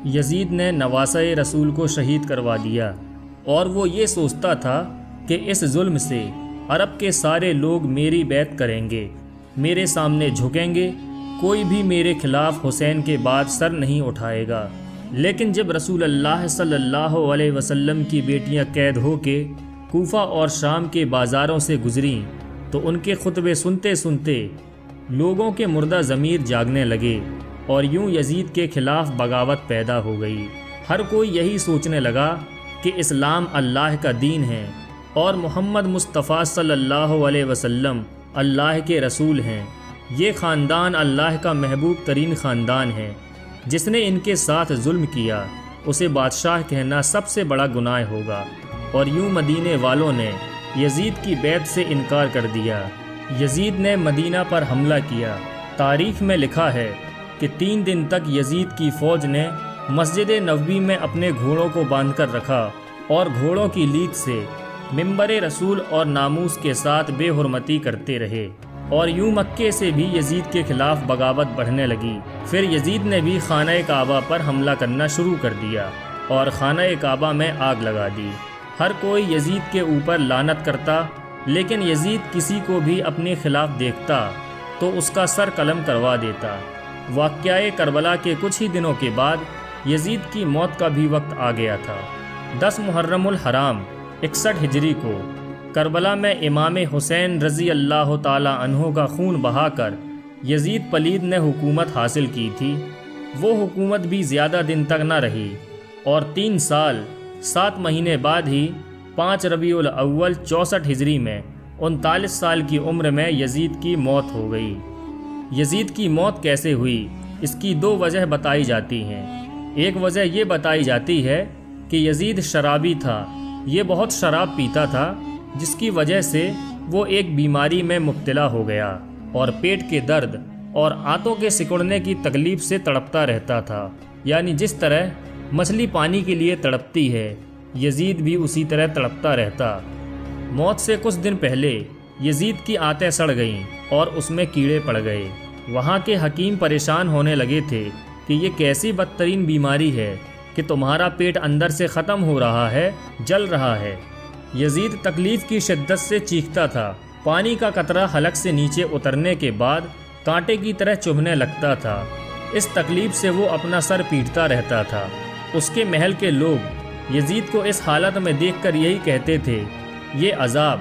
یزید نے نواسۂ رسول کو شہید کروا دیا اور وہ یہ سوچتا تھا کہ اس ظلم سے عرب کے سارے لوگ میری بیعت کریں گے، میرے سامنے جھکیں گے، کوئی بھی میرے خلاف حسین کے بعد سر نہیں اٹھائے گا۔ لیکن جب رسول اللہ صلی اللہ علیہ وسلم کی بیٹیاں قید ہو کے کوفہ اور شام کے بازاروں سے گزریں تو ان کے خطبے سنتے سنتے لوگوں کے مردہ ضمیر جاگنے لگے اور یوں یزید کے خلاف بغاوت پیدا ہو گئی۔ ہر کوئی یہی سوچنے لگا کہ اسلام اللہ کا دین ہے اور محمد مصطفیٰ صلی اللہ علیہ وسلم اللہ کے رسول ہیں۔ یہ خاندان اللہ کا محبوب ترین خاندان ہے۔ جس نے ان کے ساتھ ظلم کیا اسے بادشاہ کہنا سب سے بڑا گناہ ہوگا، اور یوں مدینے والوں نے یزید کی بیعت سے انکار کر دیا۔ یزید نے مدینہ پر حملہ کیا۔ تاریخ میں لکھا ہے کہ 3 دن تک یزید کی فوج نے مسجد نبوی میں اپنے گھوڑوں کو باندھ کر رکھا اور گھوڑوں کی لیگ سے منبر رسول اور ناموس کے ساتھ بے حرمتی کرتے رہے، اور یوں مکے سے بھی یزید کے خلاف بغاوت بڑھنے لگی۔ پھر یزید نے بھی خانہ کعبہ پر حملہ کرنا شروع کر دیا اور خانہ کعبہ میں آگ لگا دی۔ ہر کوئی یزید کے اوپر لعنت کرتا، لیکن یزید کسی کو بھی اپنے خلاف دیکھتا تو اس کا سر قلم کروا دیتا۔ واقعہ کربلا کے کچھ ہی دنوں کے بعد یزید کی موت کا بھی وقت آ گیا تھا۔ 10 محرم الحرام 61 ہجری کو کربلا میں امام حسین رضی اللہ تعالی عنہ کا خون بہا کر یزید پلید نے حکومت حاصل کی تھی۔ وہ حکومت بھی زیادہ دن تک نہ رہی اور 3 سال 7 مہینے بعد ہی 5 ربیع الاول 64 ہجری میں 39 سال کی عمر میں یزید کی موت ہو گئی۔ یزید کی موت کیسے ہوئی؟ اس کی 2 وجہ بتائی جاتی ہیں۔ ایک وجہ یہ بتائی جاتی ہے کہ یزید شرابی تھا، یہ بہت شراب پیتا تھا، جس کی وجہ سے وہ ایک بیماری میں مبتلا ہو گیا اور پیٹ کے درد اور آنتوں کے سکڑنے کی تکلیف سے تڑپتا رہتا تھا۔ یعنی جس طرح مچھلی پانی کے لیے تڑپتی ہے، یزید بھی اسی طرح تڑپتا رہتا۔ موت سے کچھ دن پہلے یزید کی آنتیں سڑ گئیں اور اس میں کیڑے پڑ گئے۔ وہاں کے حکیم پریشان ہونے لگے تھے کہ یہ کیسی بدترین بیماری ہے کہ تمہارا پیٹ اندر سے ختم ہو رہا ہے، جل رہا ہے۔ یزید تکلیف کی شدت سے چیختا تھا۔ پانی کا قطرہ حلق سے نیچے اترنے کے بعد کانٹے کی طرح چبھنے لگتا تھا۔ اس تکلیف سے وہ اپنا سر پیٹتا رہتا تھا۔ اس کے محل کے لوگ یزید کو اس حالت میں دیکھ کر یہی کہتے تھے، یہ عذاب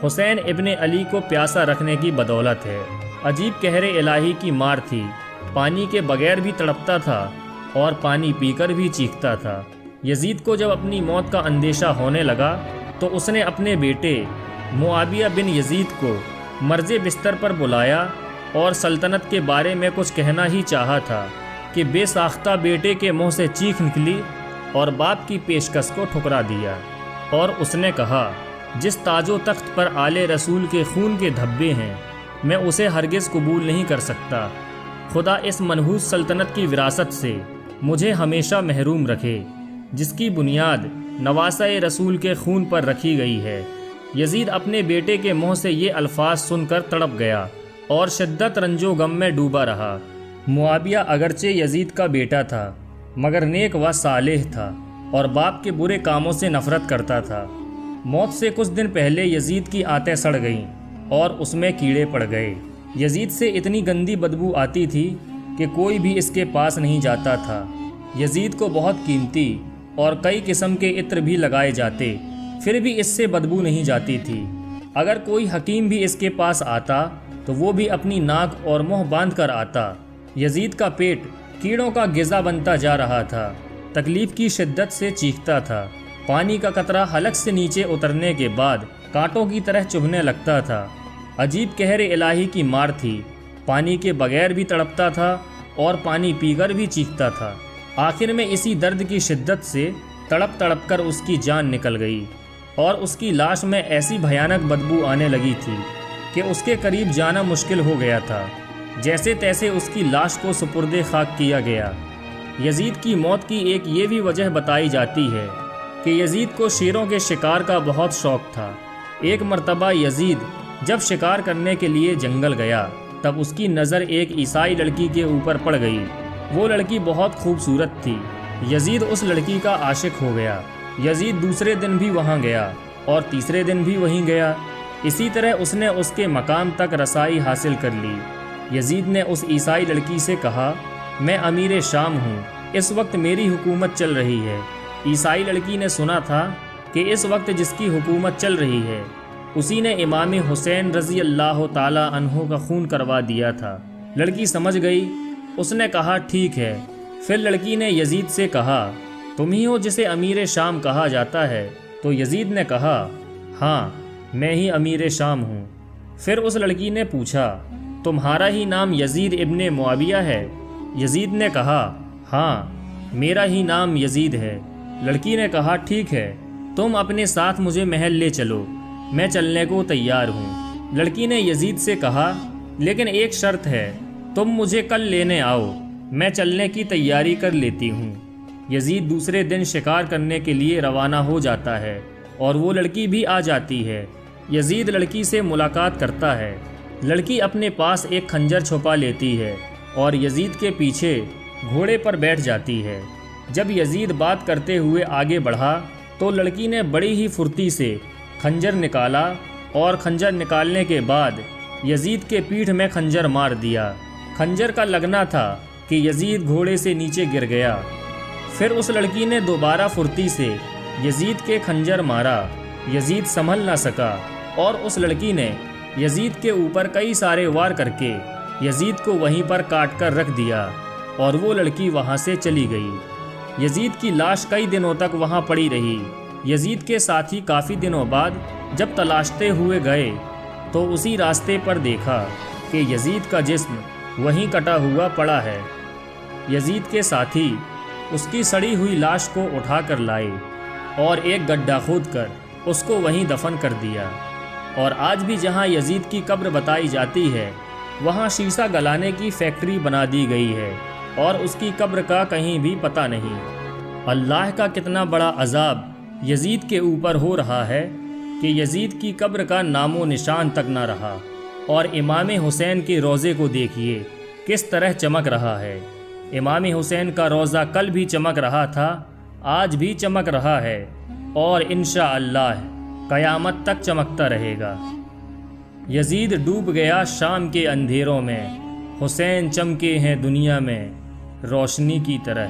حسین ابن علی کو پیاسا رکھنے کی بدولت ہے۔ عجیب قہر الہی کی مار تھی۔ پانی کے بغیر بھی تڑپتا تھا اور پانی پی کر بھی چیختا تھا۔ یزید کو جب اپنی موت کا اندیشہ ہونے لگا تو اس نے اپنے بیٹے معاویہ بن یزید کو مرض بستر پر بلایا اور سلطنت کے بارے میں کچھ کہنا ہی چاہا تھا کہ بے ساختہ بیٹے کے منہ سے چیخ نکلی اور باپ کی پیشکش کو ٹھکرا دیا، اور اس نے کہا، جس تاج و تخت پر آل رسول کے خون کے دھبے ہیں میں اسے ہرگز قبول نہیں کر سکتا۔ خدا اس منحوس سلطنت کی وراثت سے مجھے ہمیشہ محروم رکھے جس کی بنیاد نواسۂ رسول کے خون پر رکھی گئی ہے۔ یزید اپنے بیٹے کے منہ سے یہ الفاظ سن کر تڑپ گیا اور شدت رنج و غم میں ڈوبا رہا۔ معاویہ اگرچہ یزید کا بیٹا تھا مگر نیک و صالح تھا اور باپ کے برے کاموں سے نفرت کرتا تھا۔ موت سے کچھ دن پہلے یزید کی آنتیں سڑ گئیں اور اس میں کیڑے پڑ گئے۔ یزید سے اتنی گندی بدبو آتی تھی کہ کوئی بھی اس کے پاس نہیں جاتا تھا۔ یزید کو بہت قیمتی اور کئی قسم کے عطر بھی لگائے جاتے، پھر بھی اس سے بدبو نہیں جاتی تھی۔ اگر کوئی حکیم بھی اس کے پاس آتا تو وہ بھی اپنی ناک اور منہ باندھ کر آتا۔ یزید کا پیٹ کیڑوں کا غذا بنتا جا رہا تھا، تکلیف کی شدت سے چیختا تھا۔ پانی کا قطرہ حلق سے نیچے اترنے کے بعد کانٹوں کی طرح چبھنے لگتا تھا۔ عجیب قہر الہی کی مار تھی۔ پانی کے بغیر بھی تڑپتا تھا اور پانی پی کر بھی چیختا تھا۔ آخر میں اسی درد کی شدت سے تڑپ تڑپ کر اس کی جان نکل گئی اور اس کی لاش میں ایسی بھیانک بدبو آنے لگی تھی کہ اس کے قریب جانا مشکل ہو گیا تھا۔ جیسے تیسے اس کی لاش کو سپرد خاک کیا گیا۔ یزید کی موت کی ایک یہ بھی وجہ بتائی جاتی ہے کہ یزید کو شیروں کے شکار کا بہت شوق تھا۔ ایک مرتبہ یزید جب شکار کرنے کے لیے جنگل گیا تب اس کی نظر ایک عیسائی لڑکی کے اوپر پڑ گئی۔ وہ لڑکی بہت خوبصورت تھی، یزید اس لڑکی کا عاشق ہو گیا۔ یزید دوسرے دن بھی وہاں گیا اور تیسرے دن بھی وہیں گیا۔ اسی طرح اس نے اس کے مقام تک رسائی حاصل کر لی۔ یزید نے اس عیسائی لڑکی سے کہا، میں امیر شام ہوں، اس وقت میری حکومت چل رہی ہے۔ عیسائی لڑکی نے سنا تھا کہ اس وقت جس کی حکومت چل رہی ہے اسی نے امام حسین رضی اللہ تعالی عنہ کا خون کروا دیا تھا۔ لڑکی سمجھ گئی۔ اس نے کہا ٹھیک ہے۔ پھر لڑکی نے یزید سے کہا، تم ہی ہو جسے امیر شام کہا جاتا ہے؟ تو یزید نے کہا، ہاں میں ہی امیر شام ہوں۔ پھر اس لڑکی نے پوچھا، تمہارا ہی نام یزید ابن معاویہ ہے؟ یزید نے کہا، ہاں میرا ہی نام یزید ہے۔ لڑکی نے کہا ٹھیک ہے، تم اپنے ساتھ مجھے محل لے چلو، میں چلنے کو تیار ہوں۔ لڑکی نے یزید سے کہا، لیکن ایک شرط ہے، تم مجھے کل لینے آؤ، میں چلنے کی تیاری کر لیتی ہوں۔ یزید دوسرے دن شکار کرنے کے لیے روانہ ہو جاتا ہے اور وہ لڑکی بھی آ جاتی ہے۔ یزید لڑکی سے ملاقات کرتا ہے۔ لڑکی اپنے پاس ایک خنجر چھپا لیتی ہے اور یزید کے پیچھے گھوڑے پر بیٹھ جاتی ہے۔ جب یزید بات کرتے ہوئے آگے بڑھا تو لڑکی نے بڑی ہی پھرتی سے خنجر نکالا اور خنجر نکالنے کے بعد یزید کے پیٹھ میں خنجر مار دیا۔ خنجر کا لگنا تھا کہ یزید گھوڑے سے نیچے گر گیا۔ پھر اس لڑکی نے دوبارہ پھرتی سے یزید کے خنجر مارا۔ یزید سنبھل نہ سکا اور اس لڑکی نے یزید کے اوپر کئی سارے وار کر کے یزید کو وہیں پر کاٹ کر رکھ دیا اور وہ لڑکی وہاں سے چلی گئی۔ یزید کی لاش کئی دنوں تک وہاں پڑی رہی۔ یزید کے ساتھی کافی دنوں بعد جب تلاشتے ہوئے گئے تو اسی راستے پر دیکھا کہ یزید کا جسم وہیں کٹا ہوا پڑا ہے۔ یزید کے ساتھی اس کی سڑی ہوئی لاش کو اٹھا کر لائے اور ایک گڈھا کھود کر اس کو وہیں دفن کر دیا۔ اور آج بھی جہاں یزید کی قبر بتائی جاتی ہے وہاں شیشہ گلانے کی فیکٹری بنا دی گئی ہے اور اس کی قبر کا کہیں بھی پتہ نہیں۔ اللہ کا کتنا بڑا عذاب یزید کے اوپر ہو رہا ہے کہ یزید کی قبر کا نام و نشان تک نہ رہا۔ اور امام حسین کے روضے کو دیکھیے کس طرح چمک رہا ہے۔ امام حسین کا روضہ کل بھی چمک رہا تھا، آج بھی چمک رہا ہے اور انشاءاللہ قیامت تک چمکتا رہے گا۔ یزید ڈوب گیا شام کے اندھیروں میں، حسین چمکے ہیں دنیا میں روشنی کی طرح۔